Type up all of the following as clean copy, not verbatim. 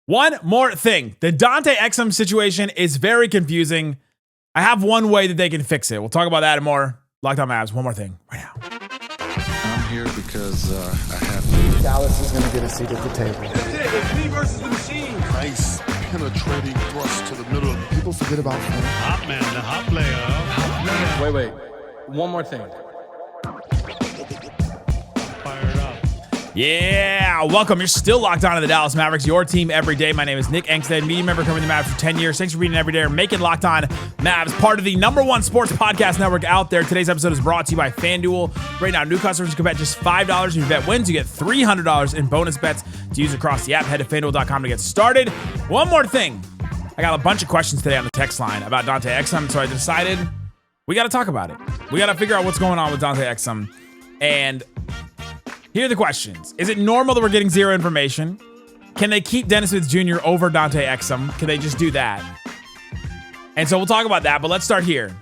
One more thing. The Dante Exum situation is very confusing. I have one way that they can fix it. We'll talk about that and more. Locked On Mavs. One more thing right now. I'm here because I have to. Dallas is going to get a seat at the table. That's it. It's me versus the machine. Nice penetrating thrust to the middle. People forget about him. Hot man, the hot player. Wait. One more thing. Fired up. Yeah, welcome. You're still locked on to the Dallas Mavericks, your team every day. My name is Nick Angstadt, media member covering the Mavs for 10 years. Thanks for being every day or making Locked On Mavs part of the #1 sports podcast network out there. Today's episode is brought to you by FanDuel. Right now, new customers can bet just $5. If your bet wins, you get $300 in bonus bets to use across the app. Head to FanDuel.com to get started. One more thing. I got a bunch of questions today on the text line about Dante Exum, so I decided we got to talk about it. We got to figure out what's going on with Dante Exum. And here are the questions. Is it normal that we're getting zero information? Can they keep Dennis Smith Jr. over Dante Exum? Can they just do that? And so we'll talk about that, but let's start here.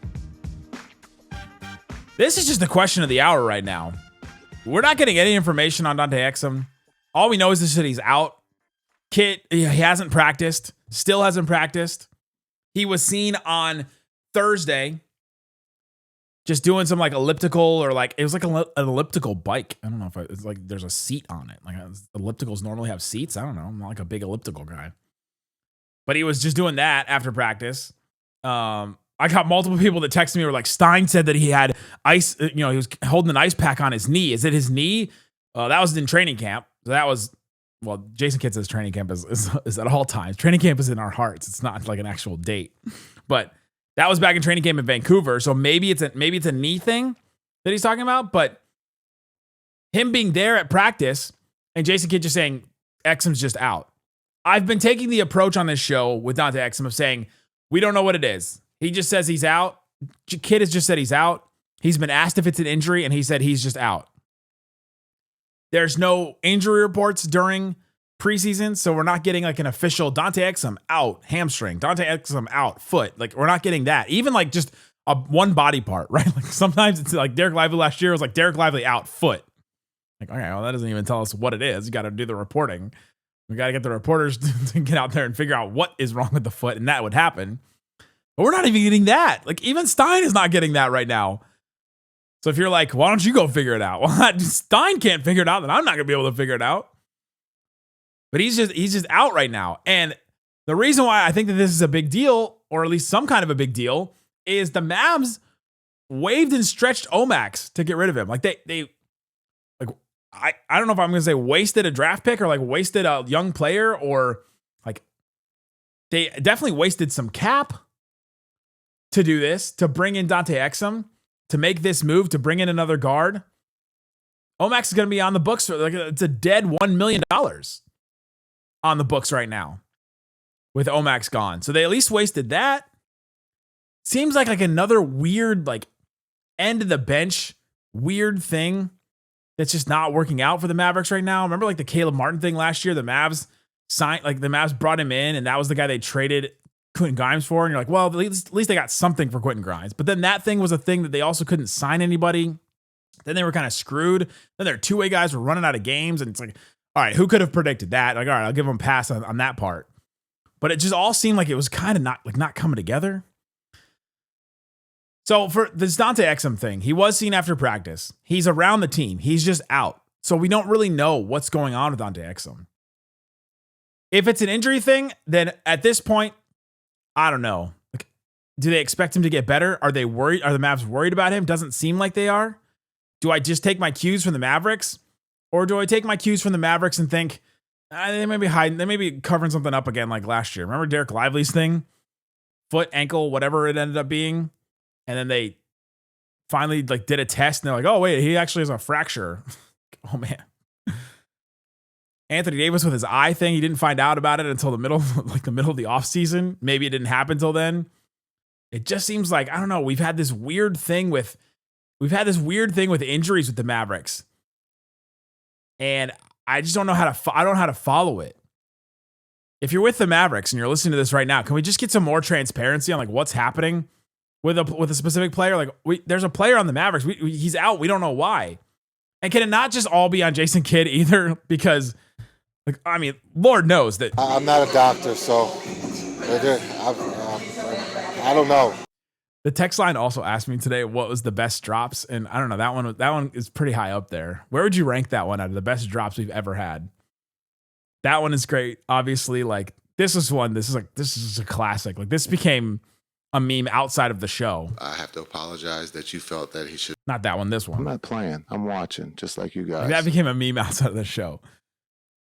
This is just the question of the hour right now. We're not getting any information on Dante Exum. All we know is that he's out. Kid, he hasn't practiced. Still hasn't practiced. He was seen on Thursday just doing some like elliptical or like, it was like an elliptical bike. I don't know if it's like there's a seat on it. Like ellipticals normally have seats. I don't know. I'm not like a big elliptical guy. But he was just doing that after practice. I got multiple people that texted me were like, Stein said that he had ice, he was holding an ice pack on his knee. Is it his knee? That was in training camp. So that was, well, Jason Kidd says training camp is at all times. Training camp is in our hearts. It's not like an actual date. But that was back in training camp in Vancouver, so maybe it's a knee thing that he's talking about. But him being there at practice and Jason Kidd just saying Exum's just out. I've been taking the approach on this show with Dante Exum of saying we don't know what it is. He just says he's out. Kidd has just said he's out. He's been asked if it's an injury, and he said he's just out. There's no injury reports during preseason, so we're not getting like an official Dante Exum out, hamstring, Dante Exum out, foot. Like we're not getting that. Even like just one body part, right? Like sometimes it's like Dereck Lively last year was like Dereck Lively out, foot. Like, okay, well that doesn't even tell us what it is. You got to do the reporting. We got to get the reporters to get out there and figure out what is wrong with the foot, and that would happen. But we're not even getting that. Like even Stein is not getting that right now. So if you're like, why don't you go figure it out? Well, Stein can't figure it out, then I'm not gonna be able to figure it out. But he's just out right now. And the reason why I think that this is a big deal, or at least some kind of a big deal, is the Mavs waived and stretched Omax to get rid of him. Like they like I don't know if I'm gonna say wasted a draft pick or like wasted a young player, or like they definitely wasted some cap to do this, to bring in Dante Exum, to make this move, to bring in another guard. Omax is gonna be on the books for like it's a dead $1 million on the books right now with Omax gone. So they at least wasted that. Seems like another weird, like end of the bench, weird thing that's just not working out for the Mavericks right now. Remember like the Caleb Martin thing last year? The Mavs brought him in and that was the guy they traded Quentin Grimes for. And you're like, well, at least they got something for Quentin Grimes. But then that thing was a thing that they also couldn't sign anybody. Then they were kind of screwed. Then their two-way guys were running out of games. And it's like, all right, who could have predicted that? Like, all right, I'll give them a pass on that part. But it just all seemed like it was kind of not coming together. So for this Dante Exum thing, he was seen after practice. He's around the team. He's just out. So we don't really know what's going on with Dante Exum. If it's an injury thing, then at this point, I don't know. Like, do they expect him to get better? Are they worried? Are the Mavs worried about him? Doesn't seem like they are. Do I just take my cues from the Mavericks? Or do I take my cues from the Mavericks and think they may be hiding, they may be covering something up again like last year? Remember Dereck Lively's thing? Foot, ankle, whatever it ended up being. And then they finally like did a test and they're like, oh wait, he actually has a fracture. Oh man. Anthony Davis with his eye thing, he didn't find out about it until the middle of the offseason. Maybe it didn't happen till then. It just seems like, I don't know, we've had this weird thing with injuries with the Mavericks. And I just don't know how to follow it. If you're with the Mavericks and you're listening to this right now, can we just get some more transparency on like what's happening with a specific player? Like there's a player on the Mavericks. He's out. We don't know why. And can it not just all be on Jason Kidd either? Because Like, I mean, Lord knows that. I'm not a doctor, so I don't know. The text line also asked me today what was the best drops, and I don't know, that one is pretty high up there. Where would you rank that one out of the best drops we've ever had? That one is great. Obviously, like this is a classic. Like this became a meme outside of the show. I have to apologize that you felt that he should. Not that one, this one. I'm not playing. I'm watching, just like you guys. Like, that became a meme outside of the show.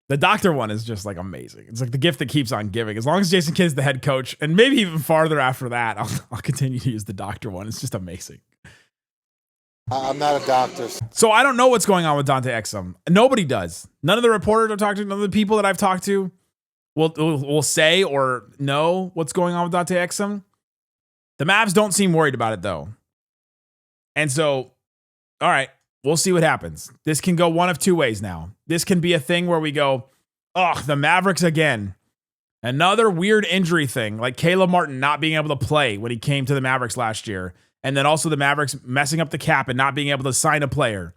The doctor one is just like amazing. It's like the gift that keeps on giving. As long as Jason Kidd's the head coach, and maybe even farther after that, I'll continue to use the doctor one. It's just amazing. I'm not a doctor. So I don't know what's going on with Dante Exum. Nobody does. None of the reporters I've talked to, none of the people that I've talked to will say or know what's going on with Dante Exum. The Mavs don't seem worried about it though. And so, all right, we'll see what happens. This can go one of two ways now. This can be a thing where we go, oh, the Mavericks again. Another weird injury thing, like Caleb Martin not being able to play when he came to the Mavericks last year. And then also the Mavericks messing up the cap and not being able to sign a player.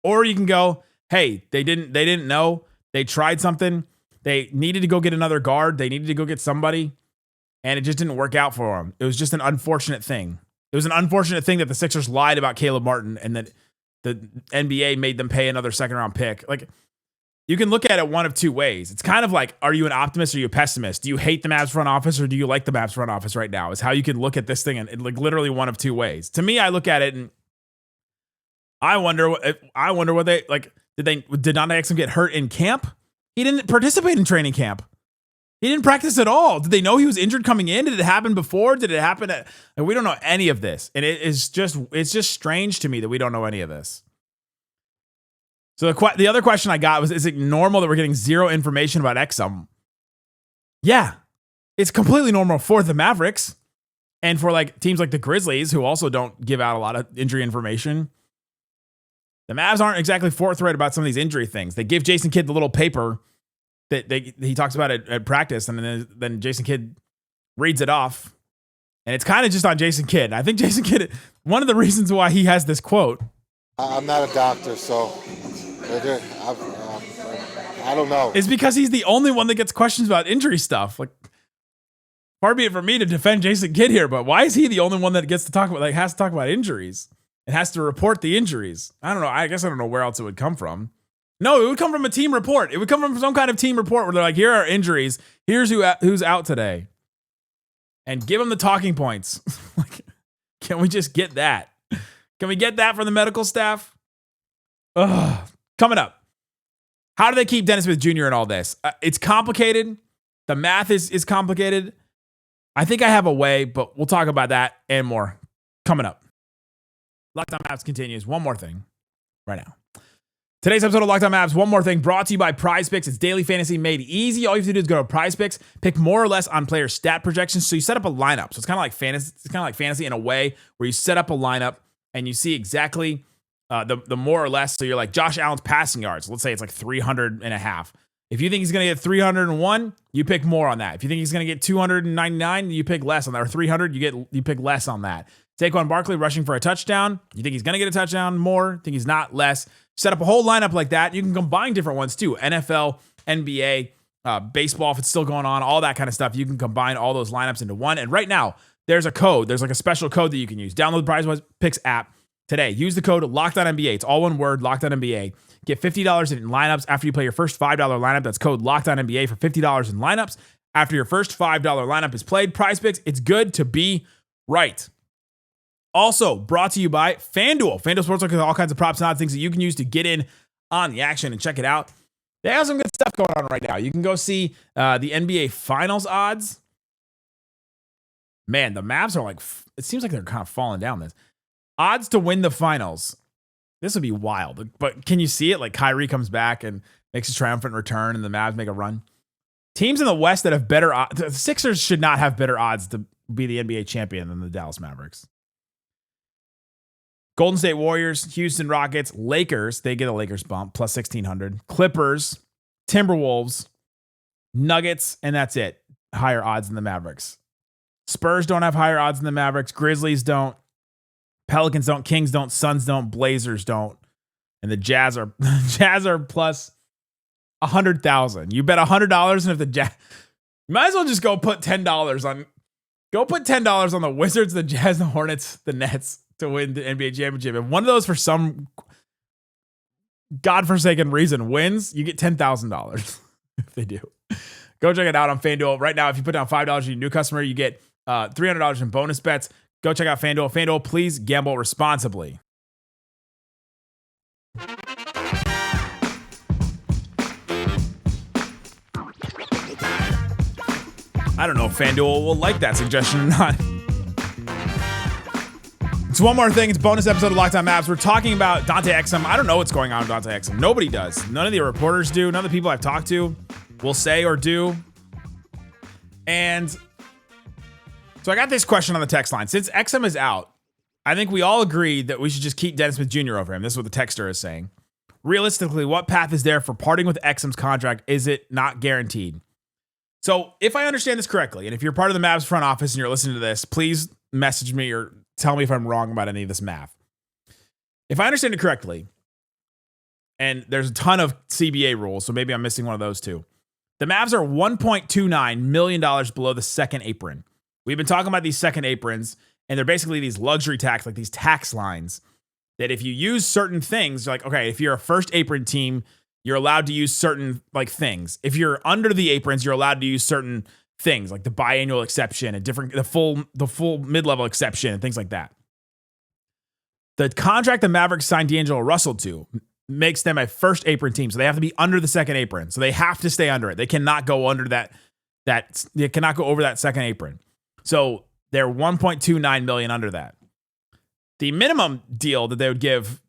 Or you can go, hey, they didn't know. They tried something. They needed to go get another guard. They needed to go get somebody. And it just didn't work out for them. It was just an unfortunate thing. It was an unfortunate thing that the Sixers lied about Caleb Martin and that the NBA made them pay another second round pick. Like, you can look at it one of two ways. It's kind of like, are you an optimist or are you a pessimist? Do you hate the Mavs front office or do you like the Mavs front office right now? Is how you can look at this thing and like literally one of two ways. To me, I look at it and I wonder what they like. Did Dante Exum get hurt in camp? He didn't participate in training camp. He didn't practice at all. Did they know he was injured coming in? Did it happen before? Did it happen at? And we don't know any of this, and it's just strange to me that we don't know any of this. So the other question I got was, is it normal that we're getting zero information about Exum? Yeah, it's completely normal for the Mavericks and for like teams like the Grizzlies, who also don't give out a lot of injury information. The Mavs aren't exactly forthright about some of these injury things. They give Jason Kidd the little paper that he talks about at practice, and then Jason Kidd reads it off. And it's kind of just on Jason Kidd. I think Jason Kidd, one of the reasons why he has this quote. I'm not a doctor, so I don't know. Is because he's the only one that gets questions about injury stuff. Like, far be it for me to defend Jason Kidd here, but why is he the only one that gets to talk about, like, has to talk about injuries and has to report the injuries? I don't know. I guess I don't know where else it would come from. No, it would come from a team report. It would come from some kind of team report where they're like, here are injuries. Here's who's out today. And give them the talking points. Like, can we just get that? Can we get that from the medical staff? Ugh. Coming up. How do they keep Dennis Smith Jr. in all this? It's complicated. The math is complicated. I think I have a way, but we'll talk about that and more coming up. Locked On Mavs continues. One more thing right now. Today's episode of Locked On Mavs, one more thing, brought to you by PrizePicks. It's daily fantasy made easy. All you have to do is go to PrizePicks, pick more or less on player stat projections. So you set up a lineup. So it's kind of like fantasy. It's kind of like fantasy in a way where you set up a lineup and you see exactly the more or less. So you're like Josh Allen's passing yards. Let's say it's like 300.5. If you think he's going to get 301, you pick more on that. If you think he's going to get 299, you pick less on that. Or 300, you pick less on that. Saquon Barkley rushing for a touchdown. You think he's going to get a touchdown more? Think he's not less? Set up a whole lineup like that. You can combine different ones too. NFL, NBA, baseball, if it's still going on, all that kind of stuff. You can combine all those lineups into one. And right now, there's a code. There's like a special code that you can use. Download the PrizePicks app today. Use the code LOCKEDONNBA. It's all one word, LOCKEDONNBA. Get $50 in lineups after you play your first $5 lineup. That's code LOCKEDONNBA for $50 in lineups. After your first $5 lineup is played, PrizePicks, it's good to be right. Also brought to you by FanDuel. FanDuel Sportsbook has all kinds of props and odds, things that you can use to get in on the action and check it out. They have some good stuff going on right now. You can go see the NBA Finals odds. Man, the Mavs are like, it seems like they're kind of falling down this. Odds to win the finals. This would be wild. But can you see it? Like Kyrie comes back and makes a triumphant return and the Mavs make a run. Teams in the West that have better odds. The Sixers should not have better odds to be the NBA champion than the Dallas Mavericks. Golden State Warriors, Houston Rockets, Lakers, they get a Lakers bump, plus 1,600. Clippers, Timberwolves, Nuggets, and that's it. Higher odds than the Mavericks. Spurs don't have higher odds than the Mavericks. Grizzlies don't. Pelicans don't. Kings don't. Suns don't. Blazers don't. And the Jazz are plus 100,000. You bet $100, and if the Jazz, you might as well just go put $10 on. Go put $10 on the Wizards, the Jazz, the Hornets, the Nets to win the NBA championship. If one of those, for some godforsaken reason, wins, you get $10,000 if they do. Go check it out on FanDuel. Right now, if you put down $5 to your new customer, you get $300 in bonus bets. Go check out FanDuel. FanDuel, please gamble responsibly. I don't know if FanDuel will like that suggestion or not. So one more thing. It's a bonus episode of Locked On Mavs. We're talking about Dante Exum. I don't know what's going on with Dante Exum. Nobody does. None of the reporters do. None of the people I've talked to will say or do. And so I got this question on the text line. Since Exum is out, I think we all agree that we should just keep Dennis Smith Jr. over him. This is what the texter is saying. Realistically, what path is there for parting with Exum's contract? Is it not guaranteed? So if I understand this correctly, and if you're part of the Mavs front office and you're listening to this, please message me or tell me if I'm wrong about any of this math. If I understand it correctly, and there's a ton of CBA rules, so maybe I'm missing one of those too. The Mavs are $1.29 million below the second apron. We've been talking about these second aprons, and they're basically these luxury tax, like these tax lines, that if you use certain things, like, okay, if you're a first apron team, you're allowed to use certain like things. If you're under the aprons, you're allowed to use certain things, like the biannual exception and the full mid-level exception and things like that. The contract the Mavericks signed D'Angelo Russell to makes them a first apron team, so they have to be under the second apron. So they have to stay under it. They cannot go under that they cannot go over that second apron. So they're 1.29 million under that. The minimum deal that they would give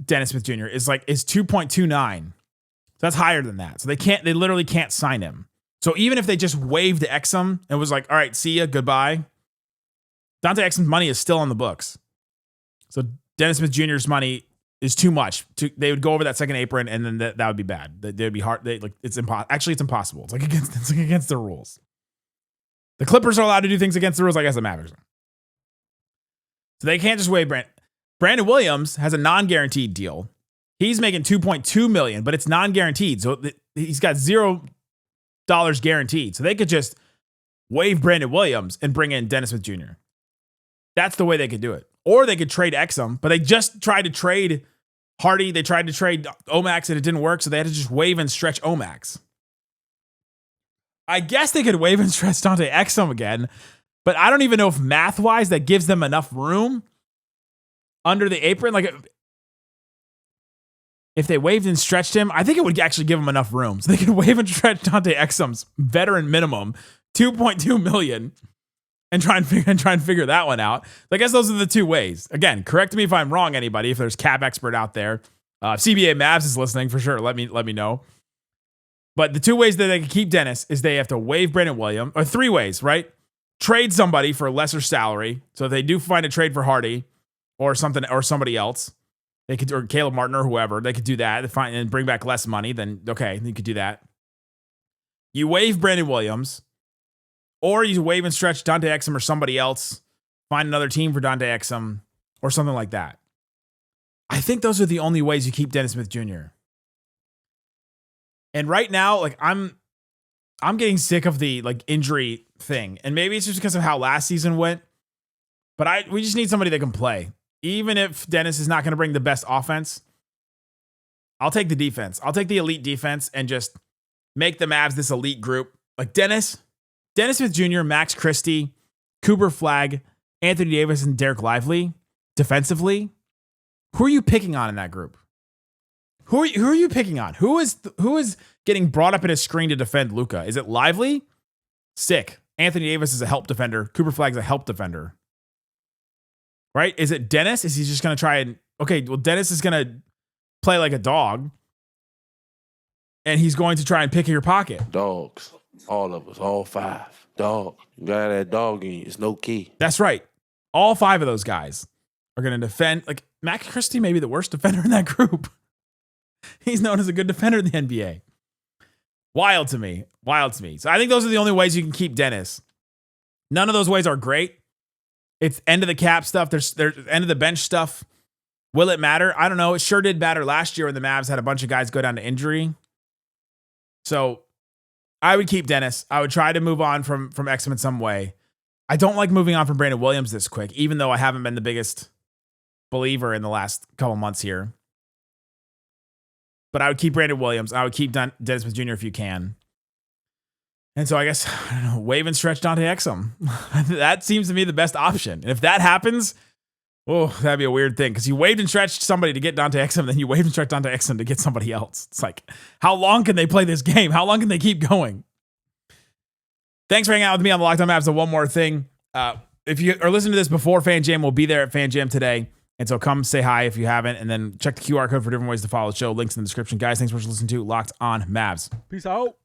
Dennis Smith Jr. is 2.29. So that's higher than that. So they literally can't sign him. So even if they just waived Exum and was like, all right, see ya, goodbye, Dante Exum's money is still on the books. So Dennis Smith Jr.'s money is too much. They would go over that second apron, and then that would be bad. They would be hard. It's impossible. Actually, it's impossible. It's against the rules. The Clippers are allowed to do things against the rules. I guess the Mavericks are. So they can't just waive Brandon Williams has a non-guaranteed deal. He's making $2.2 million, but it's non-guaranteed. So he's got $0 guaranteed. So they could just waive Brandon Williams and bring in Dennis Smith Jr. That's the way they could do it. Or they could trade Exum, but they just tried to trade Hardy. They tried to trade Omax and it didn't work. So they had to just waive and stretch Omax. I guess they could waive and stretch Dante Exum again, but I don't even know if math-wise that gives them enough room under the apron. Like, if they waived and stretched him, I think it would actually give them enough room. So they could waive and stretch Dante Exum's veteran minimum, $2.2 million, and try and figure that one out. So I guess those are the two ways. Again, correct me if I'm wrong, anybody, if there's cap expert out there. CBA Mavs is listening for sure. Let me know. But the two ways that they can keep Dennis is they have to waive Brandon Williams, or three ways, right? Trade somebody for a lesser salary. So if they do find a trade for Hardy or something or somebody else, they could, or Caleb Martin or whoever, they could do that. They find and bring back less money. Then okay, you could do that. You waive Brandon Williams, or you waive and stretch Dante Exum or somebody else. Find another team for Dante Exum or something like that. I think those are the only ways you keep Dennis Smith Jr. And right now, I'm getting sick of the injury thing, and maybe it's just because of how last season went. But we just need somebody that can play. Even if Dennis is not going to bring the best offense, I'll take the defense. I'll take the elite defense and just make the Mavs this elite group. Like Dennis Smith Jr., Max Christie, Cooper Flagg, Anthony Davis, and Dereck Lively defensively. Who are you picking on in that group? Who are you picking on? Who is getting brought up in a screen to defend Luka? Is it Lively? Sick. Anthony Davis is a help defender. Cooper Flagg is a help defender. Right? Is it Dennis? Is he just going to try and... Okay, well, Dennis is going to play like a dog. And he's going to try and pick your pocket. Dogs. All of us. All five. Dog. You got that dog in you. It's no key. That's right. All five of those guys are going to defend. Like, Max Christie may be the worst defender in that group. He's known as a good defender in the NBA. Wild to me. So I think those are the only ways you can keep Dennis. None of those ways are great. It's end of the cap stuff. There's end of the bench stuff. Will it matter? I don't know. It sure did matter last year when the Mavs had a bunch of guys go down to injury. So I would keep Dennis. I would try to move on from Exum in some way. I don't like moving on from Brandon Williams this quick, even though I haven't been the biggest believer in the last couple months here. But I would keep Brandon Williams. I would keep Dennis Smith Jr. if you can. And so I guess, I don't know, waive and stretch Dante Exum. That seems to me the best option. And if that happens, oh, that'd be a weird thing. Because you waived and stretched somebody to get Dante Exum, then you waived and stretched Dante Exum to get somebody else. It's like, how long can they play this game? How long can they keep going? Thanks for hanging out with me on the Locked On Mavs. And one more thing. If you are listening to this before Fan Jam, we'll be there at Fan Jam today. And so come say hi if you haven't. And then check the QR code for different ways to follow the show. Links in the description. Guys, thanks for listening to Locked On Mavs. Peace out.